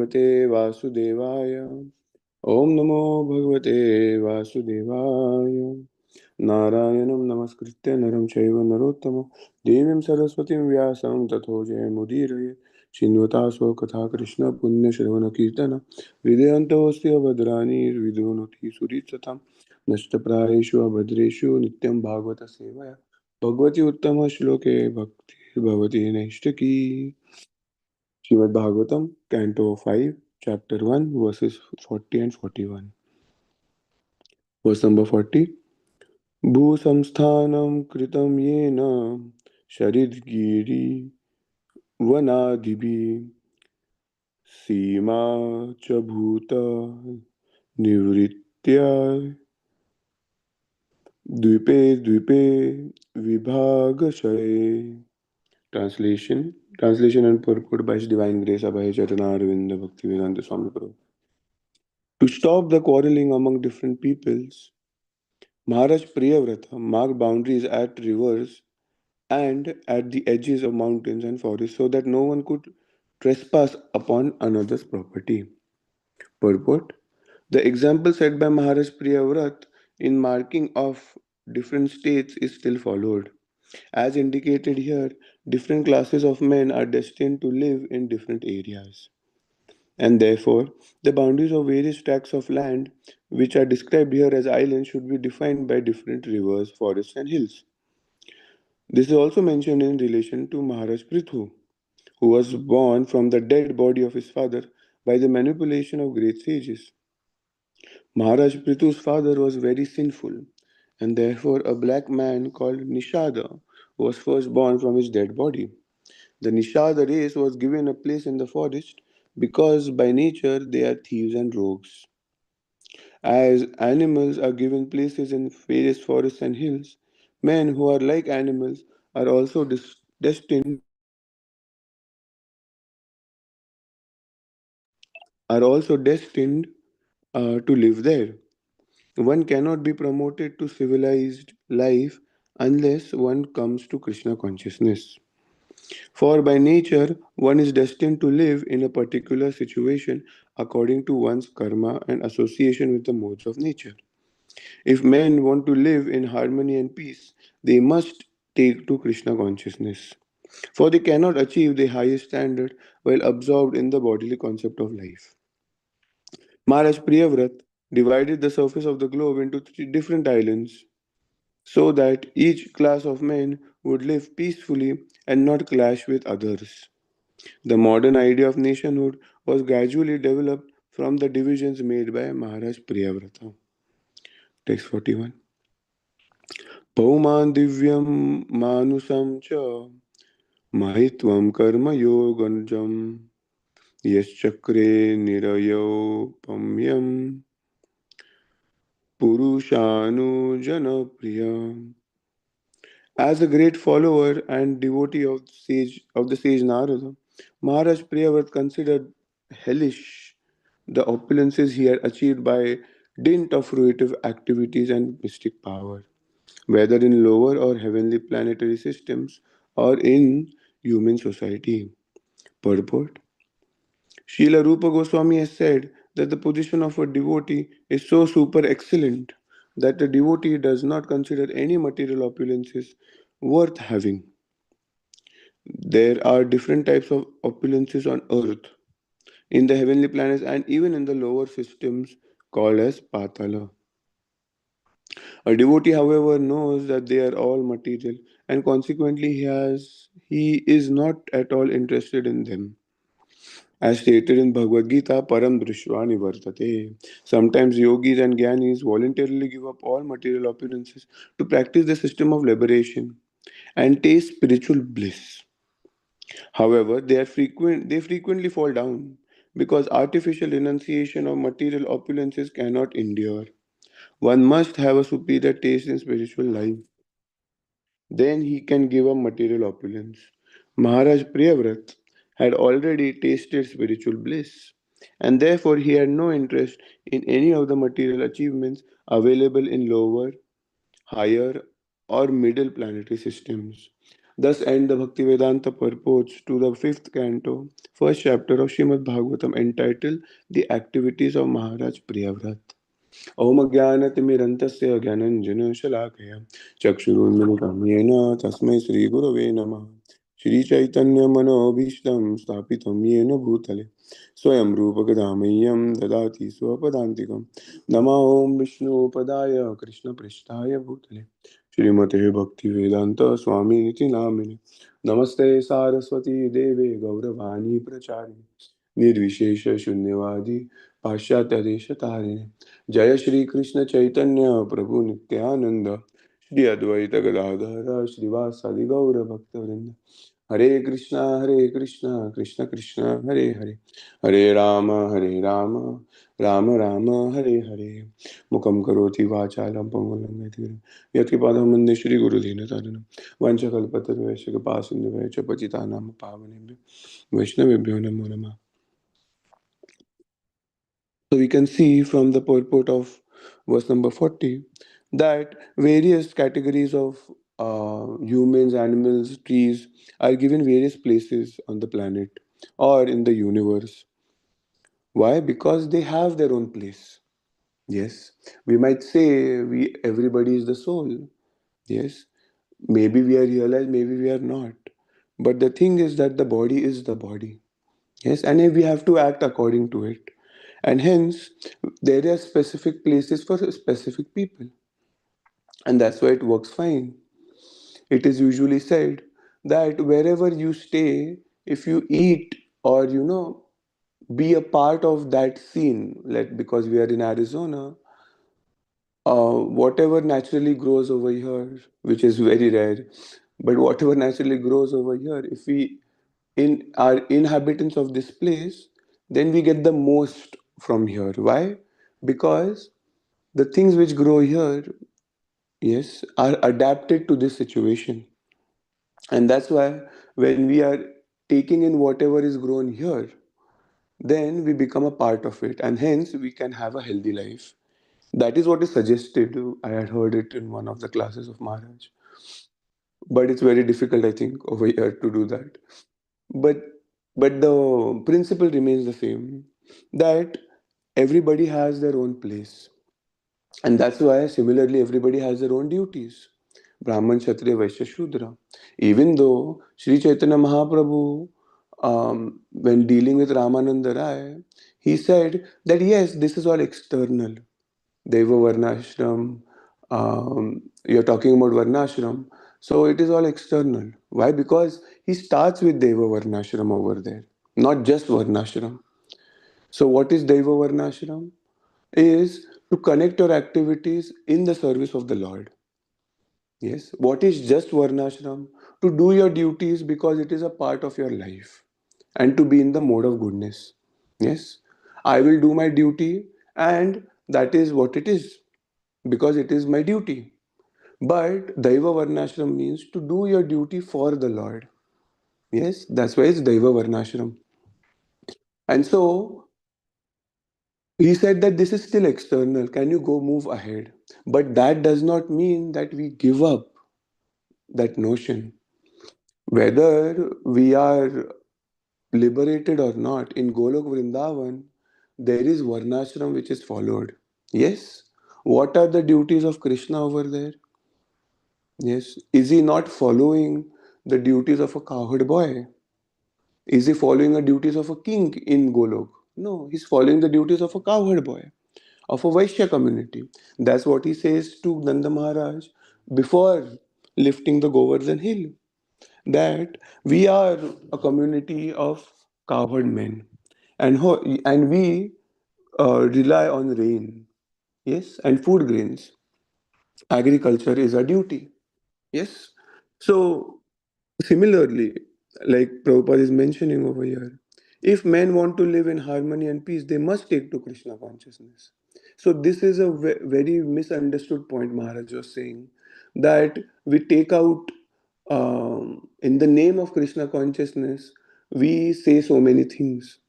भगवते वासुदेवाय। ओम नमो भगवते वासुदेवाय। नारायणं नमस्कृत्य नरं चैव नरोत्तमं देवीं सरस्वतीं व्यासं ततो जयमुदीरये। श्रीन्वता स्वकथा कृष्ण पुण्यश्रवणकीर्तन हृदयन्तोऽस्य भद्राणि विदुनोति सुरीत्सतां नष्टप्रायेषु अभद्रेषु नित्यं भागवत सेवया भगवती उत्तम श्लोके भक्तिर्भवति नैष्टिकी। Srimad Bhagavatam, Canto 5, Chapter 1, verses 40 and 41. Verse number 40. Bhusamsthanam kritam yena sharidgiri vanadibhi sima cha bhuta nivritya dvipe dvipe vibhagashaye. Translation and purport by His Divine Grace Abhay Chaitanya Arvinda Bhaktivedanta Swami Prabhu. To stop the quarreling among different peoples, Maharaj Priyavrata marked boundaries at rivers and at the edges of mountains and forests so that no one could trespass upon another's property. Purport. The example set by Maharaj Priyavrata in marking of different states is still followed. As indicated here, different classes of men are destined to live in different areas. And therefore, the boundaries of various tracts of land, which are described here as islands, should be defined by different rivers, forests, and hills. This is also mentioned in relation to Maharaj Prithu, who was born from the dead body of his father by the manipulation of great sages. Maharaj Prithu's father was very sinful, and therefore a black man called Nishada was first born from his dead body. The Nishada race was given a place in the forest because by nature they are thieves and rogues. As animals are given places in various forests and hills, men who are like animals are also destined to live there. One cannot be promoted to civilized life unless one comes to Krishna consciousness. For by nature, one is destined to live in a particular situation according to one's karma and association with the modes of nature. If men want to live in harmony and peace, they must take to Krishna consciousness. For they cannot achieve the highest standard while absorbed in the bodily concept of life. Maharaj Priyavrat divided the surface of the globe into three different islands so that each class of men would live peacefully and not clash with others. The modern idea of nationhood was gradually developed from the divisions made by Maharaj Priyavrata. Text 41. Pauman divyam manusam cha mahitvam karma yoganjam yaschakre nirayopamyam purushanu As a great follower and devotee of the sage Narada, Maharaj Priyavat considered hellish the opulences he had achieved by dint of fruitive activities and mystic power, whether in lower or heavenly planetary systems or in human society. Purport. Srila Rupa Goswami has said that the position of a devotee is so super excellent that the devotee does not consider any material opulences worth having. There are different types of opulences on earth, in the heavenly planets, and even in the lower systems called as Patala. A devotee, however, knows that they are all material, and consequently he is not at all interested in them. As stated in Bhagavad Gita, Param Drishva Nivartate. Sometimes yogis and jnanis voluntarily give up all material opulences to practice the system of liberation and taste spiritual bliss. However, they frequently fall down because artificial renunciation of material opulences cannot endure. One must have a superior taste in spiritual life. Then he can give up material opulence. Maharaj Priyavrat had already tasted spiritual bliss, and therefore he had no interest in any of the material achievements available in lower, higher, or middle planetary systems. Thus end the Bhaktivedanta purports to the fifth canto, first chapter of Srimad Bhagavatam, entitled The Activities of Maharaj Priyavrat. Om Jnanatimirantasya Jnananjana Chakshurunmilitam Yena Tasmai Shri Gurave Namah. Shri Chaitanya Manobhishtam Stapitam Yena Bhutale Swayam Rupa Gadamayyam Dadati Swapadantikam Nama Om Vishnu Padaya Krishna Prishtaya Bhutale Shrimate Bhakti Vedanta Swami Niti Namine Namaste Saraswati Deve Gauravani Prachari Nirvishesha Shunyavadi Pashyatya Deshatare जय श्री कृष्ण चैतन्य प्रभु नित्यानंद श्री अद्वैत गदाधर श्रीवासादि गौर भक्तवृंद हरे कृष्णा कृष्ण कृष्ण हरे हरे हरे राम राम राम हरे हरे मुखम करोति वाचालं पंगुलं यतिगिरिं यत्कृपातं वन्दे श्रीगुरुदीनतारिणं वंशकल्पतरुश्च कृपासिन्धुभ्यश्च पतितानां पावनेभ्यो वैष्णवेभ्यो नमो नमः. So we can see from the purport of verse number 40 that various categories of humans, animals, trees are given various places on the planet or in the universe. Why? Because they have their own place. Yes, we might say we everybody is the soul. Yes, maybe we are realized, maybe we are not. But the thing is that the body is the body. Yes, and we have to act according to it. And hence, there are specific places for specific people. And that's why it works fine. It is usually said that wherever you stay, if you eat or, be a part of that scene, like because we are in Arizona, whatever naturally grows over here, which is very rare, but whatever naturally grows over here, if we in are inhabitants of this place, then we get the most from here. Why? Because the things which grow here, yes, are adapted to this situation. And that's why when we are taking in whatever is grown here, then we become a part of it, and hence we can have a healthy life. That is what is suggested. I had heard it in one of the classes of Maharaj. But it's very difficult, I think, over here to do that. But the principle remains the same, that everybody has their own place. And that's why similarly everybody has their own duties. Brahman, Kshatriya, Vaishya, Shudra. Even though Sri Chaitanya Mahaprabhu, when dealing with Ramananda Rai, he said that yes, this is all external. Deva Varnashram, you're talking about Varnashram. So it is all external. Why? Because he starts with Deva Varnashram over there, not just Varnashram. So what is Deva Varnashram? Is to connect your activities in the service of the Lord. Yes. What is just Varnashram? To do your duties because it is a part of your life and to be in the mode of goodness. Yes. I will do my duty and that is what it is because it is my duty. But Daiva Varnashram means to do your duty for the Lord. Yes, that's why it's Daiva Varnashram. And so he said that this is still external. Can you go move ahead? But that does not mean that we give up that notion. Whether we are liberated or not, in Golok Vrindavan, there is Varnashram which is followed. Yes. What are the duties of Krishna over there? Yes. Is he not following the duties of a cowherd boy? Is he following the duties of a king in Golok? No, he's following the duties of a cowherd boy, of a Vaishya community. That's what he says to Nanda Maharaj before lifting the Govardhan hill. That we are a community of cowherd men, and we rely on rain, yes, and food grains. Agriculture is a duty, yes. So similarly, like Prabhupada is mentioning over here, if men want to live in harmony and peace, they must take to Krishna consciousness. So this is a very misunderstood point Maharaj was saying, that we take out, in the name of Krishna consciousness, we say so many things,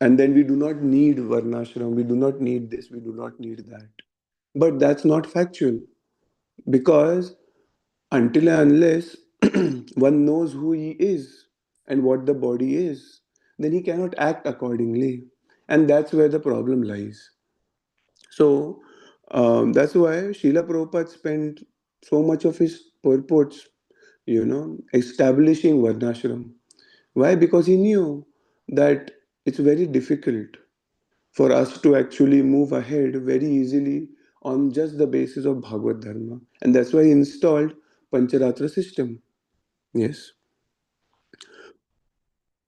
and then we do not need Varnashram, we do not need this, we do not need that. But that's not factual, because until and unless one knows who he is and what the body is, then he cannot act accordingly. And that's where the problem lies. So that's why Srila Prabhupada spent so much of his purports, establishing Varnashram. Why? Because he knew that it's very difficult for us to actually move ahead very easily on just the basis of Bhagavad Dharma. And that's why he installed Pancharatra system. Yes.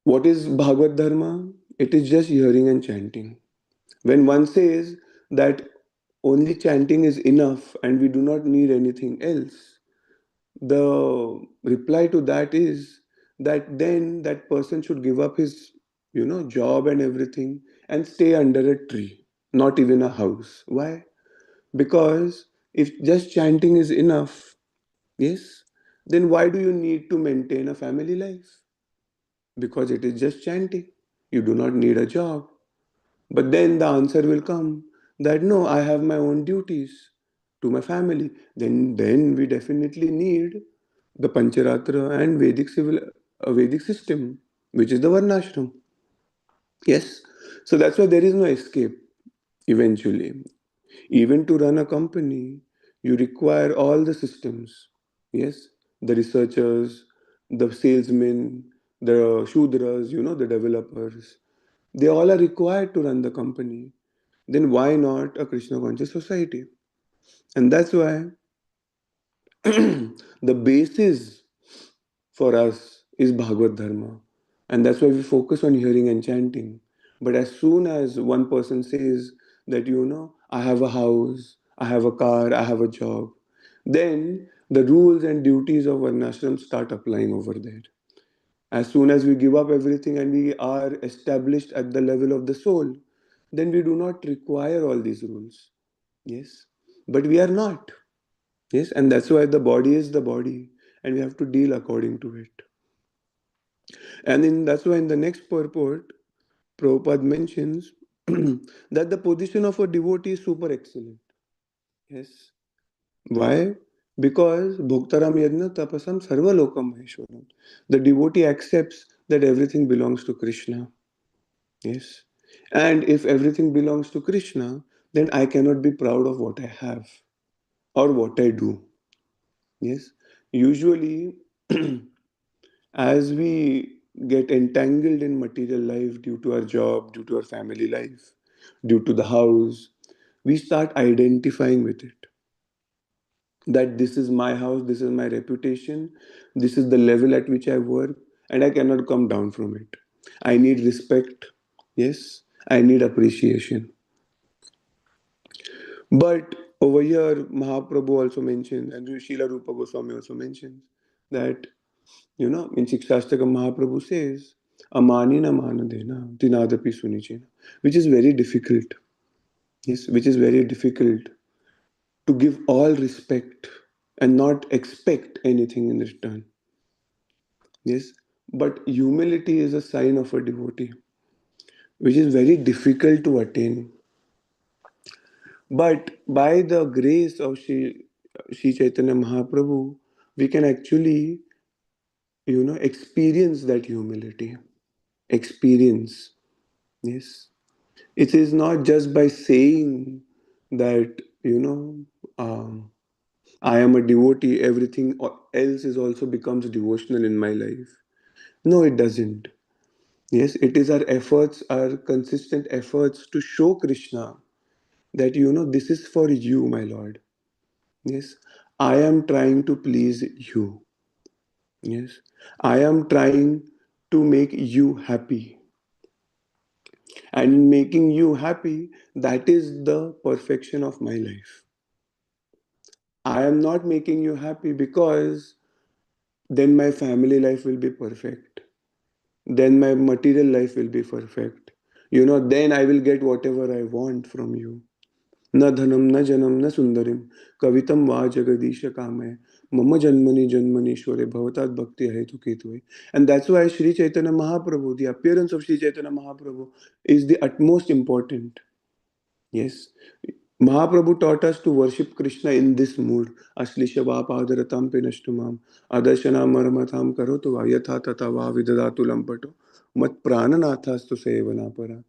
What is Bhagavad Dharma? It is just hearing and chanting. When one says that only chanting is enough and we do not need anything else, the reply to that is that then that person should give up his job and everything and stay under a tree, not even a house. Why? Because if just chanting is enough, yes, then why do you need to maintain a family life? Because it is just chanting. You do not need a job. But then the answer will come that no, I have my own duties to my family. Then we definitely need the Pancharatra and Vedic system, which is the Varnashram. Yes. So that's why there is no escape eventually. Even to run a company, you require all the systems. Yes. The researchers, the salesmen, the Shudras, the developers. They all are required to run the company. Then why not a Krishna conscious society? And that's why the basis for us is Bhagavad Dharma. And that's why we focus on hearing and chanting. But as soon as one person says that, I have a house, I have a car, I have a job, then the rules and duties of Varnashram start applying over there. As soon as we give up everything and we are established at the level of the soul, then we do not require all these rules. Yes. But we are not. Yes. And that's why the body is the body and we have to deal according to it. And that's why in the next purport, Prabhupada mentions that the position of a devotee is super excellent. Yes. Why? Because Bhuktaram Yadna Tapasam Sarva Lokam Maheshwaram. The devotee accepts that everything belongs to Krishna. Yes. And if everything belongs to Krishna, then I cannot be proud of what I have or what I do. Yes. Usually, as we get entangled in material life due to our job, due to our family life, due to the house, we start identifying with it. That this is my house, this is my reputation, this is the level at which I work, and I cannot come down from it. I need respect. Yes. I need appreciation. But over here, Mahaprabhu also mentions, and Srila Rupa Goswami also mentions, that, in Shikshastakam, Mahaprabhu says, Amanina manadena, tinadapi sunichena, which is very difficult. Yes, which is very difficult to give all respect and not expect anything in return. Yes, but humility is a sign of a devotee, which is very difficult to attain. But by the grace of Sri Chaitanya Mahaprabhu, we can actually, experience that humility. Experience. Yes. It is not just by saying that, I am a devotee, everything else is also becomes devotional in my life. No, it doesn't. Yes, it is our efforts, our consistent efforts to show Krishna that, this is for you, my Lord. Yes, I am trying to please you. Yes, I am trying to make you happy. And in making you happy, that is the perfection of my life. I am not making you happy because then my family life will be perfect. Then my material life will be perfect. Then I will get whatever I want from you. न धनम न जनम न सुंदरिम कवितम वा जगदीश कामय मम जन्मनि जन्मनीश्वरे भवतात bhakti hetu ketue. And that's why Sri Chaitanya Mahaprabhu, the appearance of Sri Chaitanya Mahaprabhu is the utmost important. Yes. Mahaprabhu taught us to worship Krishna in this mood. Aslisha padaratam pinashtumam adarshana maramatham karotu va yatha tata va vidadatu lampato mat prananathastu sevana para.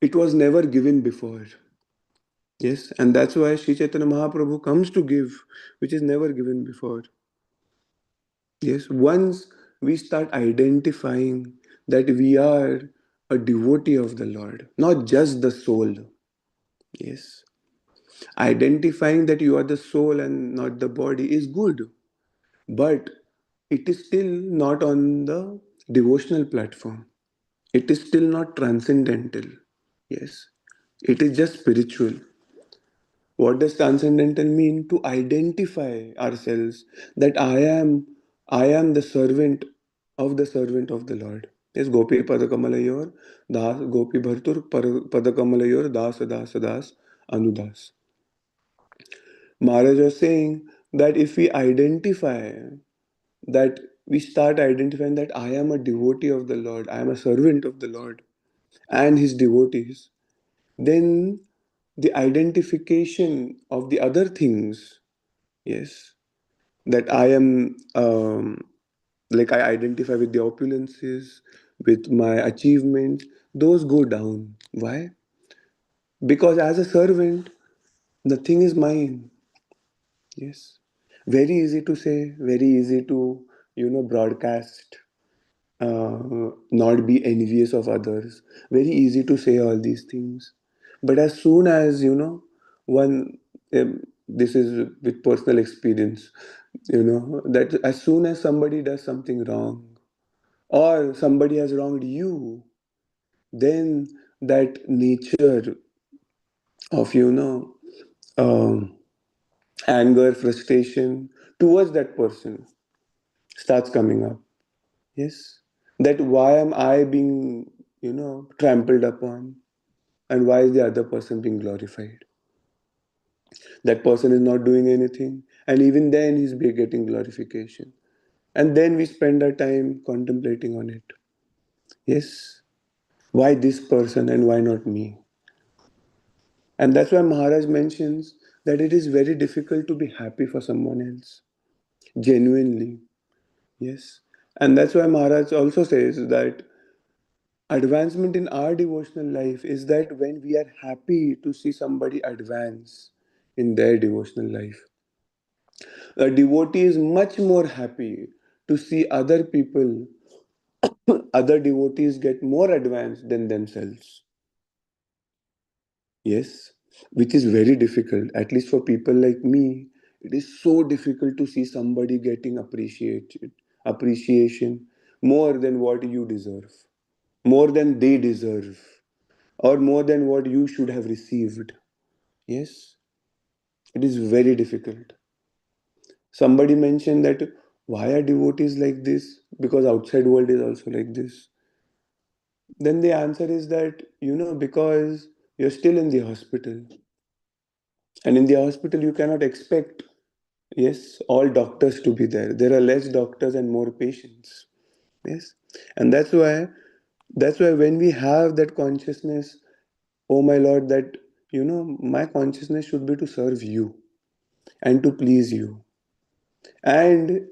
It was never given before. Yes, and that's why Sri Chaitanya Mahaprabhu comes to give, which is never given before. Yes, once we start identifying that we are a devotee of the Lord, not just the soul. Yes, identifying that you are the soul and not the body is good, but it is still not on the devotional platform. It is still not transcendental. Yes, it is just spiritual. What does transcendental mean? To identify ourselves that I am the servant of the Lord. Yes, Gopi Padakamalayur, Das Gopi Bhartur Padakamalayur, Das Das Das Anudas. Maharaj was saying that if we identify that we start identifying that I am a devotee of the Lord, I am a servant of the Lord and his devotees, then the identification of the other things, yes, that I am like I identify with the opulences, with my achievements, those go down. Why? Because as a servant, nothing is mine. Yes. Very easy to say, very easy to, broadcast, not be envious of others. Very easy to say all these things. But as soon as, one, this is with personal experience, that as soon as somebody does something wrong or somebody has wronged you, then that nature of, um, anger, frustration towards that person starts coming up. Yes. That why am I being, trampled upon? And why is the other person being glorified? That person is not doing anything. And even then he's be getting glorification. And then we spend our time contemplating on it. Yes. Why this person and why not me? And that's why Maharaj mentions that it is very difficult to be happy for someone else. Genuinely. Yes. And that's why Maharaj also says that advancement in our devotional life is that when we are happy to see somebody advance in their devotional life, a devotee is much more happy to see other people, other devotees get more advanced than themselves. Yes, which is very difficult, at least for people like me. It is so difficult to see somebody getting appreciation more than what you deserve, more than they deserve, or more than what you should have received. Yes, it is very difficult. Somebody mentioned that why are devotees like this? Because outside world is also like this. Then the answer is that, because you're still in the hospital. And in the hospital, you cannot expect, yes, all doctors to be there. There are less doctors and more patients. Yes. And that's why when we have that consciousness, oh my Lord, that, my consciousness should be to serve you and to please you. And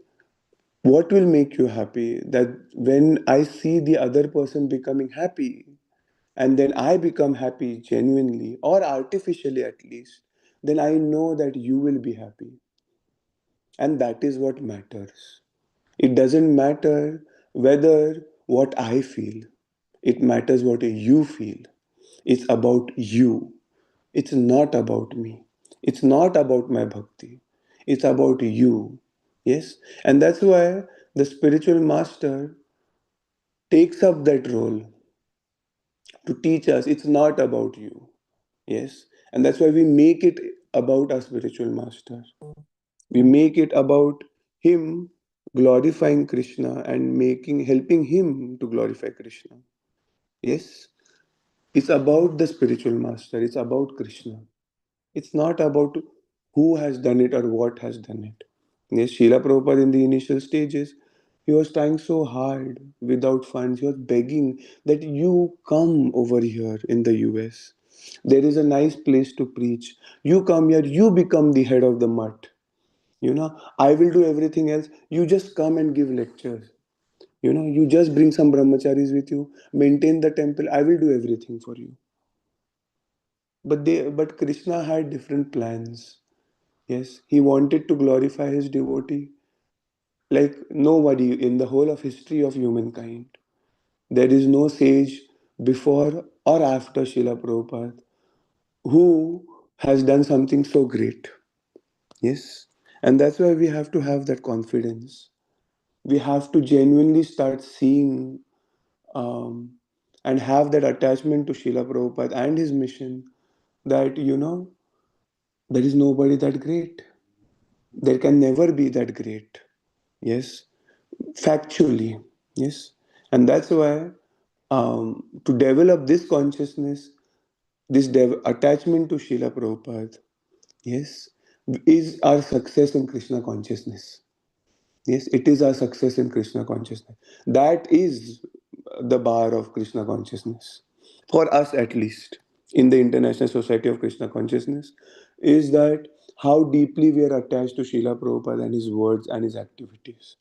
what will make you happy? That when I see the other person becoming happy, and then I become happy genuinely or artificially at least, then I know that you will be happy. And that is what matters. It doesn't matter whether what I feel, it matters what you feel. It's about you. It's not about me. It's not about my bhakti. It's about you. Yes? And that's why the spiritual master takes up that role to teach us it's not about you. Yes? And that's why we make it about our spiritual master. We make it about him glorifying Krishna and helping him to glorify Krishna. Yes? It's about the spiritual master. It's about Krishna. It's not about who has done it or what has done it. Yes, Srila Prabhupada in the initial stages, he was trying so hard without funds. He was begging that you come over here in the US. There is a nice place to preach. You come here, you become the head of the mutt. I will do everything else. You just come and give lectures. You just bring some brahmacharis with you, maintain the temple. I will do everything for you. But Krishna had different plans. Yes, he wanted to glorify his devotee like nobody in the whole of history of humankind. There is no sage before or after Srila Prabhupada who has done something so great. Yes, and that's why we have to have that confidence. We have to genuinely start seeing um, and have that attachment to Srila Prabhupada and his mission that, there is nobody that great. There can never be that great. Yes, factually. Yes, and that's why to develop this consciousness, this attachment to Srila Prabhupada, yes, is our success in Krishna consciousness. Yes, it is our success in Krishna consciousness. That is the bar of Krishna consciousness. For us, at least, in the International Society of Krishna Consciousness, is that how deeply we are attached to Srila Prabhupada and his words and his activities.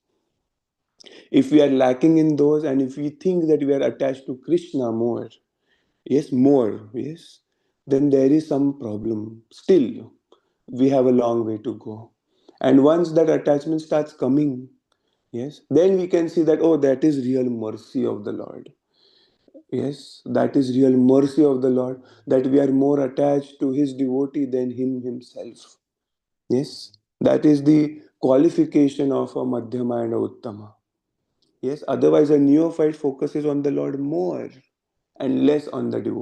If we are lacking in those, and if we think that we are attached to Krishna more, yes, then there is some problem. Still, we have a long way to go. And once that attachment starts coming, yes, then we can see that, oh, that is real mercy of the Lord. Yes, that is real mercy of the Lord, that we are more attached to his devotee than him himself. Yes, that is the qualification of a Madhyama and a Uttama. Yes, otherwise a neophyte focuses on the Lord more and less on the devotee.